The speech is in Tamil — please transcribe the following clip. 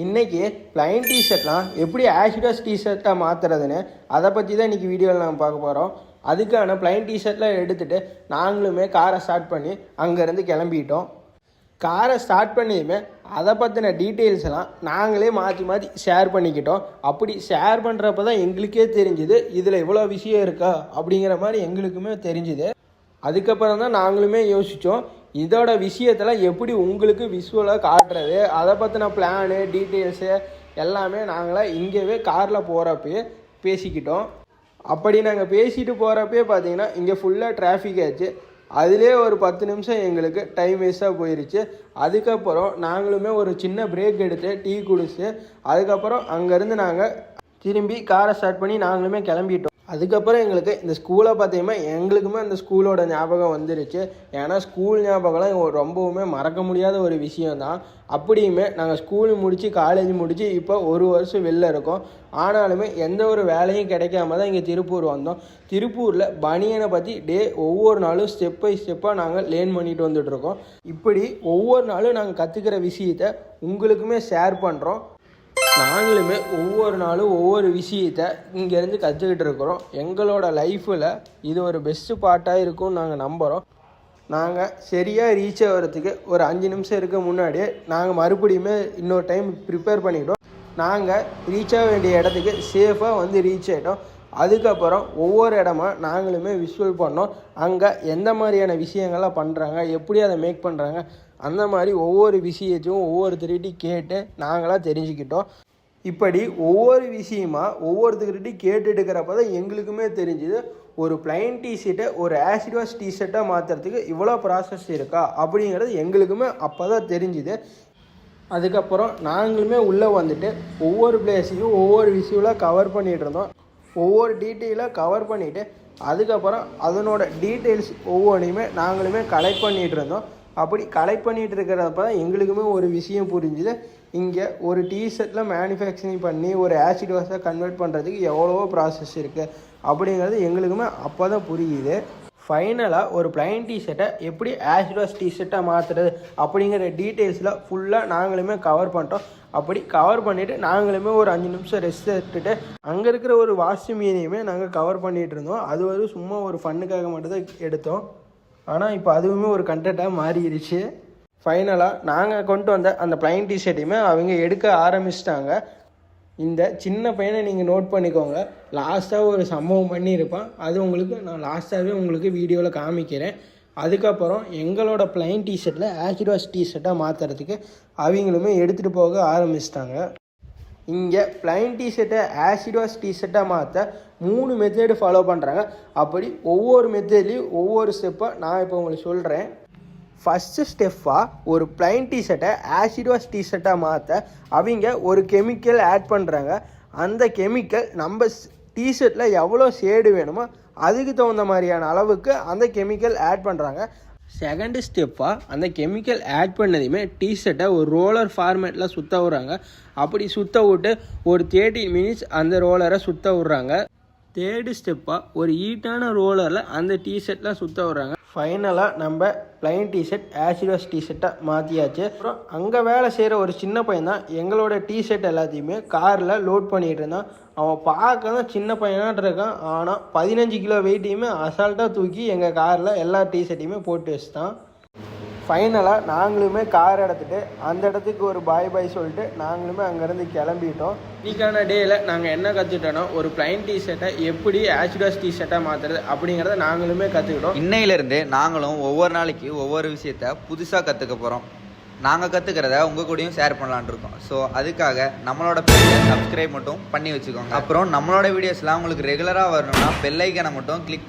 இன்றைக்கி ப்ளைன் டிஷர்ட்லாம் எப்படி ஆஷிடாஸ் டிஷர்ட்டாக மாற்றுறதுன்னு அதை பற்றி தான் இன்றைக்கி வீடியோவில் நம்ம பார்க்க போகிறோம். அதுக்கான ப்ளைன் டிஷர்ட்லாம் எடுத்துகிட்டு நாங்களுமே காரை ஸ்டார்ட் பண்ணி அங்கேருந்து கிளம்பிட்டோம். காரை ஸ்டார்ட் பண்ணியுமே அதை பற்றின டீட்டெயில்ஸ் எல்லாம் நாங்களே மாற்றி மாற்றி ஷேர் பண்ணிக்கிட்டோம். அப்படி ஷேர் பண்ணுறப்ப தான் எங்களுக்கே தெரிஞ்சுது இதில் இவ்வளோ விஷயம் இருக்கா அப்படிங்கிற மாதிரி எங்களுக்குமே தெரிஞ்சுது. அதுக்கப்புறம் தான் நாங்களுமே யோசித்தோம் இதோட விஷயத்தெல்லாம் எப்படி உங்களுக்கு விஷுவலாக காட்டுறது, அதை பற்றின பிளானு டீட்டெயில்ஸு எல்லாமே நாங்களே இங்கேவே காரில் போகிறப்பயே பேசிக்கிட்டோம். அப்படி நாங்கள் பேசிட்டு போகிறப்பே பார்த்தீங்கன்னா இங்கே ஃபுல்லாக டிராஃபிக் ஆச்சு. அதிலே ஒரு 10 நிமிஷம் எங்களுக்கு டைம் வேஸ்ட்டாக போயிடுச்சு. அதுக்கப்புறம் நாங்களுமே ஒரு சின்ன பிரேக் எடுத்து டீ குடிச்சு அதுக்கப்புறம் அங்கேருந்து நாங்கள் திரும்பி காரை ஸ்டார்ட் பண்ணி நாங்களுமே கிளம்பிட்டோம். அதுக்கப்புறம் எங்களுக்கு இந்த ஸ்கூலை பார்த்தீங்கன்னா எங்களுக்குமே அந்த ஸ்கூலோட ஞாபகம் வந்துருச்சு. ஏன்னா ஸ்கூல் ஞாபகம்லாம் ரொம்பவுமே மறக்க முடியாத ஒரு விஷயந்தான். அப்படியுமே நாங்கள் ஸ்கூல் முடித்து காலேஜ் முடித்து இப்போ 1 வருஷம் வெளில இருக்கோம். ஆனாலுமே எந்த ஒரு வேலையும் கிடைக்காம தான் இங்கே திருப்பூர் வந்தோம். திருப்பூரில் பனியனை பற்றி ஒவ்வொரு நாளும் ஸ்டெப் பை ஸ்டெப்பாக நாங்கள் லேர்ன் பண்ணிட்டு வந்துட்டுருக்கோம். இப்படி ஒவ்வொரு நாளும் நாங்கள் கற்றுக்கிற விஷயத்தை உங்களுக்குமே ஷேர் பண்ணுறோம். நாங்களுமே ஒவ்வொரு நாளும் ஒவ்வொரு விஷயத்தை இங்கேருந்து கற்றுக்கிட்டு இருக்கிறோம். எங்களோட லைஃப்பில் இது ஒரு பெஸ்ட்டு பார்ட்டாக இருக்கும்னு நாங்கள் நம்புகிறோம். நாங்கள் சரியாக ரீச் ஆகிறதுக்கு ஒரு 5 நிமிஷம் இருக்க முன்னாடியே நாங்கள் மறுபடியுமே இன்னொரு டைம் ப்ரிப்பேர் பண்ணிக்கிட்டோம். நாங்கள் ரீச் ஆக வேண்டிய இடத்துக்கு சேஃபாக வந்து ரீச் ஆகிட்டோம். அதுக்கப்புறம் ஒவ்வொரு இடமா நாங்களுமே விஷுவல் பண்ணோம். அங்கே எந்த மாதிரியான விஷயங்கள்லாம் பண்ணுறாங்க, எப்படி அதை மேக் பண்ணுறாங்க, அந்த மாதிரி ஒவ்வொரு விஷயத்தையும் ஒவ்வொருத்தருகிட்டையும் கேட்டு நாங்களாக தெரிஞ்சுக்கிட்டோம். இப்படி ஒவ்வொரு விஷயமா ஒவ்வொருத்தருகிட்டையும் கேட்டுட்டு இருக்கிறப்ப தான் எங்களுக்குமே தெரிஞ்சுது ஒரு ப்ளைன் டிஷர்ட்டை ஒரு ஆசிட் வாஷ் டிஷர்ட்டாக மாற்றுறதுக்கு இவ்வளோ ப்ராசஸ் இருக்கா அப்படிங்கிறது எங்களுக்குமே அப்போ தான் தெரிஞ்சுது. அதுக்கப்புறம் நாங்களுமே உள்ளே வந்துட்டு ஒவ்வொரு பிளேஸையும் ஒவ்வொரு விஷயம்லாம் கவர் பண்ணிகிட்டு இருந்தோம். ஒவ்வொரு டீட்டெயிலாக கவர் பண்ணிவிட்டு அதுக்கப்புறம் அதனோட டீட்டெயில்ஸ் ஒவ்வொன்றையுமே நாங்களுமே கலெக்ட் பண்ணிகிட்டு இருந்தோம். அப்படி கலெக்ட் பண்ணிகிட்டு இருக்கிறப்ப தான் எங்களுக்குமே ஒரு விஷயம் புரிஞ்சுது. இங்கே ஒரு டிஷர்ட்டில் மேனுஃபேக்சரிங் பண்ணி ஒரு ஆசிட் வாஷாக கன்வெர்ட் பண்ணுறதுக்கு எவ்வளவோ ப்ராசஸ் இருக்குது அப்படிங்கிறது எங்களுக்குமே அப்போ தான் புரியுது. ஃபைனலாக ஒரு ப்ளைன் டிஷர்ட்டை எப்படி ஆசிட் வாஷ் டிஷர்ட்டாக மாற்றுறது அப்படிங்கிற டீட்டெயில்ஸில் ஃபுல்லாக நாங்களுமே கவர் பண்ணிட்டோம். அப்படி கவர் பண்ணிவிட்டு நாங்களுமே ஒரு 5 நிமிஷம் ரெஸ்ட் எடுத்துகிட்டு அங்கே இருக்கிற ஒரு வாஷிங் மீனையுமே நாங்கள் கவர் பண்ணிகிட்டு இருந்தோம். அது சும்மா ஒரு ஃபன்னுக்காக மட்டும்தான் எடுத்தோம். ஆனால் இப்போ அதுவுமே ஒரு கண்டென்ட்டாக மாறிடுச்சு. ஃபைனலாக நாங்கள் கொண்டு வந்த அந்த ப்ளைன் டிஷர்ட்டையுமே அவங்க எடுக்க ஆரம்பிச்சிட்டாங்க. இந்த சின்ன பையனை நீங்கள் நோட் பண்ணிக்கோங்க. லாஸ்ட்டாக ஒரு சம்பவம் பண்ணியிருப்பான். அது உங்களுக்கு நான் லாஸ்ட்டாகவே உங்களுக்கு வீடியோவில் காமிக்கிறேன். அதுக்கப்புறம் எங்களோட ப்ளைன் டிஷர்ட்டில் ஆசிட் வாஷ் டிஷர்ட்டாக மாற்றுறதுக்கு அவங்களுமே எடுத்துகிட்டு போக ஆரம்பிச்சிட்டாங்க. இங்கே ப்ளைன் டிஷர்ட்டை ஆசிட் வாஷ் டிஷர்ட்டாக மாற்ற 3 மெத்தேடு ஃபாலோ பண்ணுறாங்க. அப்படி ஒவ்வொரு மெத்தேட்லேயும் ஒவ்வொரு ஸ்டெப்பாக நான் இப்போ உங்களுக்கு சொல்கிறேன். ஃபஸ்ட்டு ஸ்டெப்பாக ஒரு ப்ளைன் டிஷர்ட்டை ஆசிட் வாஷ் டிஷர்ட்டாக மாற்ற அவங்க ஒரு கெமிக்கல் ஆட் பண்ணுறாங்க. அந்த கெமிக்கல் நம்ம டிஷர்ட்டில் எவ்வளோ ஷேடு வேணுமோ அதுக்கு தகுந்த மாதிரியான அளவுக்கு அந்த கெமிக்கல் ஆட் பண்ணுறாங்க. செகண்டு ஸ்டெப்பாக அந்த கெமிக்கல் ஆட் பண்ணதையுமே டிஷர்ட்டை ஒரு ரோலர் ஃபார்மேட்டில் சுற்ற விட்றாங்க. அப்படி சுற்ற விட்டு ஒரு 30 மினிட்ஸ் அந்த ரோலரை சுற்ற விட்றாங்க. தேர்டு ஸ்டெப்பாக ஒரு ஹீட்டான ரோலரில் அந்த டிஷர்ட்லாம் சுற்ற விட்றாங்க. ஃபைனலாக நம்ம ப்ளைன் டிஷர்ட் ஆசிட் வாஷ் டிஷர்ட்டாக மாற்றியாச்சு. அப்புறம் அங்கே வேலை செய்கிற ஒரு சின்ன பையன் தான் எங்களோட டிஷர்ட் எல்லாத்தையுமே காரில் லோட் பண்ணிகிட்டு இருந்தான். அவன் பார்க்க தான் சின்ன பையனாட்டு இருக்கான். ஆனால் 15 கிலோ வெயிட்டையுமே அசால்ட்டாக தூக்கி எங்கள் காரில் எல்லா டிஷர்ட்டையுமே போட்டு வச்சுட்டான். ஃபைனலாக நாங்களுமே கார் எடுத்துகிட்டு அந்த இடத்துக்கு ஒரு பாய் சொல்லிட்டு நாங்களுமே அங்கேருந்து கிளம்பிட்டோம். இன்றைக்கான டேயில் நாங்கள் என்ன கற்றுக்கிட்டோன்னா ஒரு ப்ளைன் டிஷர்ட்டை எப்படி ஆசிட் வாஷ் டிஷர்ட்டாக மாற்றுறது அப்படிங்கிறத நாங்களுமே கற்றுக்கிட்டோம். இன்னையிலேருந்து நாங்களும் ஒவ்வொரு நாளைக்கு ஒவ்வொரு விஷயத்த புதுசாக கற்றுக்க போகிறோம். நாங்கள் கற்றுக்கிறத உங்கள் கூடயும் ஷேர் பண்ணலான் இருக்கோம். ஸோ அதுக்காக நம்மளோட பேஜை சப்ஸ்கிரைப் மட்டும் பண்ணி வச்சுக்கோங்க. அப்புறம் நம்மளோட வீடியோஸ்லாம் உங்களுக்கு ரெகுலராக வரணும்னா பெல் ஐக்கனை மட்டும் கிளிக்